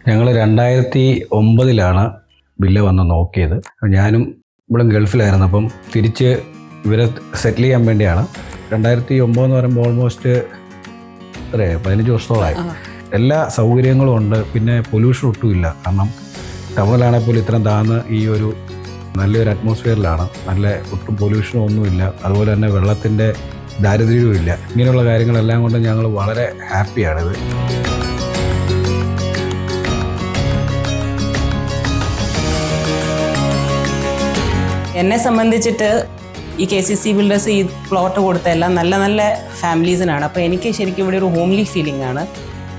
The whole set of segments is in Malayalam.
ഞങ്ങൾ 2009 ബില്ല് വന്ന് നോക്കിയത്. ഞാനും ഇവിടെ ഗൾഫിലായിരുന്നു. അപ്പം തിരിച്ച് ഇവരെ സെറ്റിൽ ചെയ്യാൻ വേണ്ടിയാണ്. 2009 എന്ന് പറയുമ്പോൾ ഓൾമോസ്റ്റ് 15 വർഷത്തോളമായി. എല്ലാ സൗകര്യങ്ങളും ഉണ്ട്. പിന്നെ പൊല്യൂഷൻ ഒട്ടുമില്ല. കാരണം ടൗണിലാണെങ്കിൽ പോലും ഇത്രയും താഴ്ന്ന് ഈ ഒരു നല്ലൊരു അറ്റ്മോസ്ഫിയറിലാണ്. നല്ല ഒട്ടും പൊല്യൂഷനും ഒന്നുമില്ല. അതുപോലെ തന്നെ വെള്ളത്തിൻ്റെ ദാരിദ്ര്യവും ഇല്ല. ഇങ്ങനെയുള്ള കാര്യങ്ങളെല്ലാം കൊണ്ട് ഞങ്ങൾ വളരെ ഹാപ്പിയാണിത്. എന്നെ സംബന്ധിച്ചിട്ട് ഈ KCC ബിൽഡേഴ്സ് ഈ പ്ലോട്ട് കൊടുത്ത എല്ലാം നല്ല നല്ല ഫാമിലീസിനാണ്. അപ്പോൾ എനിക്ക് ശരിക്കും ഇവിടെ ഒരു ഹോംലി ഫീലിംഗ് ആണ്.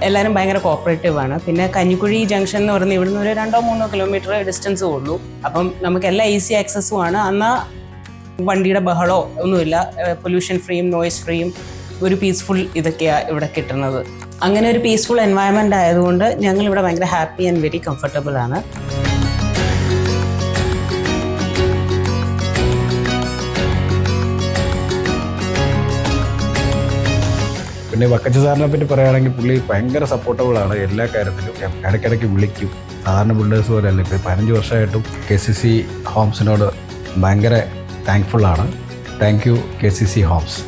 എല്ലാവരും ഭയങ്കര കോപ്പറേറ്റീവ് ആണ്. പിന്നെ കഞ്ഞിക്കുഴി ജംഗ്ഷൻ എന്ന് പറയുന്നത് ഇവിടുന്ന് ഒരു 2-3 കിലോമീറ്റർ ഡിസ്റ്റൻസേ ഉള്ളൂ. അപ്പം നമുക്ക് എല്ലാം ഈസി ആക്സസ്സും ആണ്. എന്നാൽ വണ്ടിയുടെ ബഹളോ ഒന്നുമില്ല. പൊല്യൂഷൻ ഫ്രീയും നോയ്സ് ഫ്രീയും ഒരു പീസ്ഫുൾ ഇതൊക്കെയാണ് ഇവിടെ കിട്ടുന്നത്. അങ്ങനെ ഒരു പീസ്ഫുൾ എൻവയൺമെൻറ്റ് ആയതുകൊണ്ട് ഞങ്ങളിവിടെ ഭയങ്കര ഹാപ്പി ആൻഡ് വെരി കംഫർട്ടബിൾ ആണ്. പിന്നെ വക്കച്ച സാറിനെ പറ്റി പറയുകയാണെങ്കിൽ പുള്ളി ഭയങ്കര സപ്പോർട്ടബിളാണ് എല്ലാ കാര്യത്തിലും. ഇടയ്ക്കിടയ്ക്ക് വിളിക്കും. സാധാരണ ബിൽഡേഴ്സ് പോലെ അല്ല. ഇപ്പോൾ 15 വർഷമായിട്ടും KCC ഹോംസിനോട് ഭയങ്കര താങ്ക്ഫുള്ളാണ്. Thank you KCC Holmes.